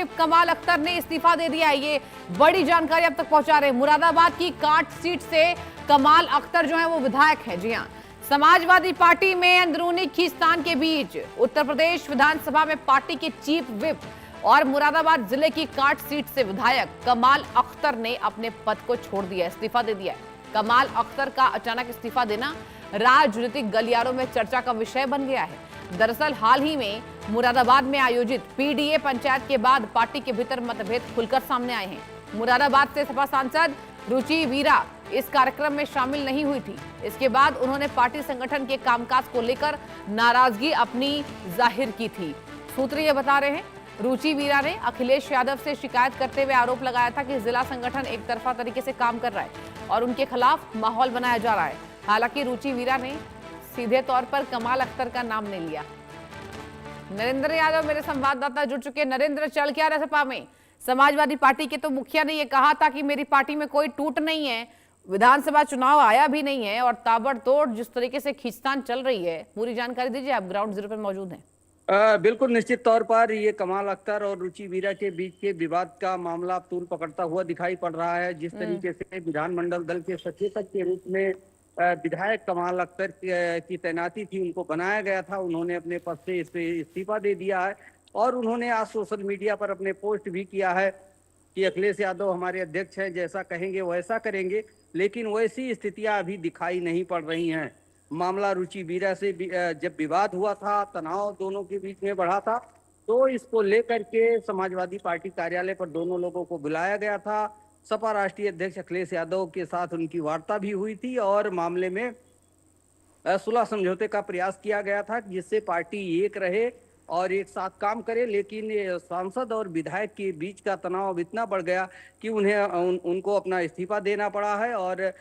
Whip कमाल अख्तर ने इस्तीफा दे दिया है। ये बड़ी जानकारी अब तक पहुंचा रहे हैं। मुरादाबाद की काट सीट से कमाल अख्तर जो है वो विधायक है। जी हां, समाजवादी पार्टी में अंदरूनी खींचतान के बीच उत्तर प्रदेश विधानसभा में पार्टी के चीफ विप और मुरादाबाद जिले की काट सीट से विधायक कमाल अख्तर ने अपने पद को छोड़ दिया, इस्तीफा दे दिया है। कमाल अख्तर का अचानक इस्तीफा देना राजनीतिक गलियारों में चर्चा का विषय बन गया है। दरअसल हाल ही में मुरादाबाद में आयोजित पीडीए पंचायत के बाद पार्टी के भीतर मतभेद खुलकर सामने आए हैं। मुरादाबाद से सपा सांसद रुचि वीरा इस कार्यक्रम में शामिल नहीं हुई थी। इसके बाद उन्होंने पार्टी संगठन के कामकाज को लेकर नाराजगी अपनी जाहिर की थी। सूत्र ये बता रहे हैं, रुचि वीरा ने अखिलेश यादव से शिकायत करते हुए आरोप लगाया था कि जिला संगठन एक तरफा तरीके से काम कर रहा है और उनके खिलाफ माहौल बनाया जा रहा है। हालांकि रुचि वीरा ने सीधे तौर पर कमाल अख्तर का नाम नहीं लिया। नरेंद्र यादव मेरे संवाददाता जुड़ चुके। नरेंद्र, चल क्या रहा सपा में? समाजवादी पार्टी के तो मुखिया ने यह कहा था कि मेरी पार्टी में कोई टूट नहीं है, विधानसभा चुनाव आया भी नहीं है, और ताबड़तोड़ जिस तरीके से खींचतान चल रही है, पूरी जानकारी दीजिए। आप ग्राउंड जीरो पर मौजूद हैं। बिल्कुल निश्चित तौर पर ये कमाल अख्तर और रुचि वीरा के बीच के विवाद का मामला तूल पकड़ता हुआ दिखाई पड़ रहा है। जिस तरीके से विधानमंडल दल के सचेतक के रूप में विधायक कमाल अख्तर की तैनाती थी, उनको बनाया गया था, उन्होंने अपने पद से इस्तीफा दे दिया है और उन्होंने आज सोशल मीडिया पर अपने पोस्ट भी किया है कि अखिलेश यादव हमारे अध्यक्ष हैं, जैसा कहेंगे वैसा करेंगे। लेकिन वैसी स्थितियां अभी दिखाई नहीं पड़ रही हैं। मामला रुचि वीरा से जब विवाद हुआ था, तनाव दोनों के बीच में बढ़ा था, तो इसको लेकर के समाजवादी पार्टी कार्यालय पर दोनों लोगों को बुलाया गया था। सपा राष्ट्रीय अध्यक्ष अखिलेश यादव के साथ उनकी वार्ता भी हुई थी और मामले में सुलह समझौते का प्रयास किया गया था जिससे पार्टी एक रहे और एक साथ काम करे। लेकिन सांसद और विधायक के बीच का तनाव अब इतना बढ़ गया कि उनको अपना इस्तीफा देना पड़ा है। और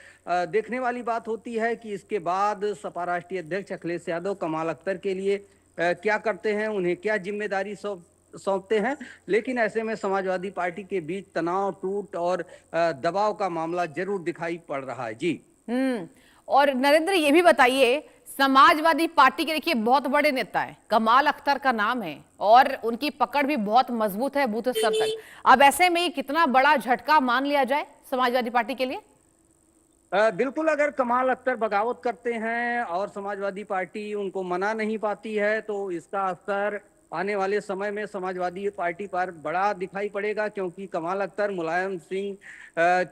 देखने वाली बात होती है कि इसके बाद सपा राष्ट्रीय अध्यक्ष अखिलेश यादव कमाल अख्तर के लिए क्या करते हैं, उन्हें क्या जिम्मेदारी सौंपते हैं। लेकिन ऐसे में समाजवादी पार्टी के बीच तनाव, टूट और दबाव का मामला जरूर दिखाई पड़ रहा है। जी और नरेंद्र, ये भी बताइए, समाजवादी पार्टी के देखिए बहुत बड़े नेता है, कमाल अख्तर का नाम है और उनकी पकड़ भी बहुत मजबूत है बूथ स्तर तक। अब ऐसे में कितना बड़ा झटका मान लिया जाए समाजवादी पार्टी के लिए? बिल्कुल, अगर कमाल अख्तर बगावत करते हैं और समाजवादी पार्टी उनको मना नहीं पाती है तो इसका असर आने वाले समय में समाजवादी पार्टी पर बड़ा दिखाई पड़ेगा, क्योंकि कमाल अख्तर मुलायम सिंह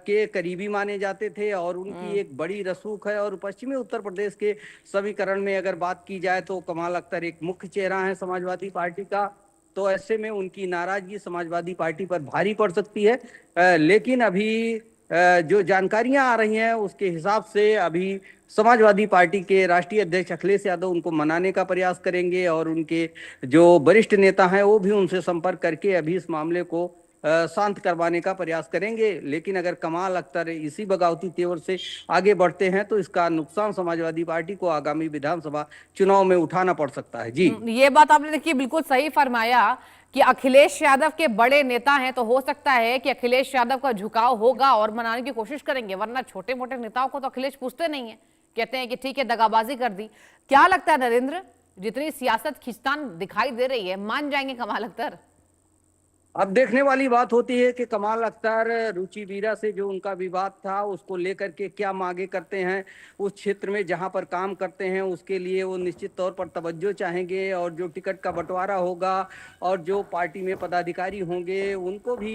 के करीबी माने जाते थे और उनकी एक बड़ी रसूख है। और पश्चिमी उत्तर प्रदेश के समीकरण में अगर बात की जाए तो कमाल अख्तर एक मुख्य चेहरा है समाजवादी पार्टी का। तो ऐसे में उनकी नाराजगी समाजवादी पार्टी पर भारी पड़ सकती है। लेकिन अभी जो जानकारियां आ रही हैं उसके हिसाब से अभी समाजवादी पार्टी के राष्ट्रीय अध्यक्ष अखिलेश यादव उनको मनाने का प्रयास करेंगे और उनके जो वरिष्ठ नेता हैं वो भी उनसे संपर्क करके अभी इस मामले को शांत करवाने का प्रयास करेंगे। लेकिन अगर कमाल अख्तर इसी बगावती तेवर से आगे बढ़ते हैं तो इसका नुकसान समाजवादी पार्टी को आगामी विधानसभा चुनाव में उठाना पड़ सकता है। जी, ये बात आपने देखिए बिल्कुल सही फरमाया कि अखिलेश यादव के बड़े नेता हैं, तो हो सकता है कि अखिलेश यादव का झुकाव होगा और मनाने की कोशिश करेंगे, वरना छोटे मोटे नेताओं को तो अखिलेश पूछते नहीं है, कहते हैं कि ठीक है दगाबाजी कर दी। क्या लगता है नरेंद्र, जितनी सियासत खींचतान दिखाई दे रही है, मान जाएंगे कमाल अख्तर? अब देखने वाली बात होती है कि कमाल अख्तर रुचि वीरा से जो उनका विवाद था उसको लेकर के क्या मांगे करते हैं। उस क्षेत्र में जहां पर काम करते हैं उसके लिए वो निश्चित तौर पर तवज्जो चाहेंगे और जो टिकट का बंटवारा होगा और जो पार्टी में पदाधिकारी होंगे उनको भी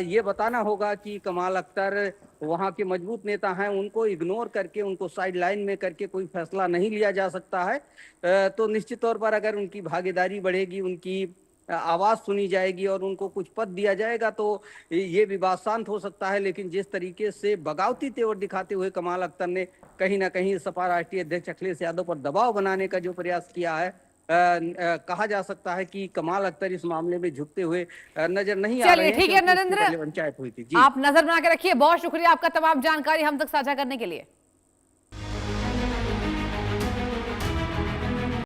ये बताना होगा कि कमाल अख्तर वहाँ के मजबूत नेता हैं, उनको इग्नोर करके, उनको साइड लाइन में करके कोई फैसला नहीं लिया जा सकता है। तो निश्चित तौर पर अगर उनकी भागीदारी बढ़ेगी, उनकी आवाज सुनी जाएगी और उनको कुछ पद दिया जाएगा तो ये विवाद शांत हो सकता है। लेकिन जिस तरीके से बगावती तेवर दिखाते हुए कमाल अख्तर ने कहीं ना कहीं सपा राष्ट्रीय अध्यक्ष अखिलेश यादव पर दबाव बनाने का जो प्रयास किया है, कहा जा सकता है कि कमाल अख्तर इस मामले में झुकते हुए नजर नहीं आ रहे हैं। ठीक है नरेंद्र, पंचायत हुई थी। जी, आप नजर बना के रखिए। बहुत शुक्रिया आपका तमाम जानकारी हम तक साझा करने के लिए।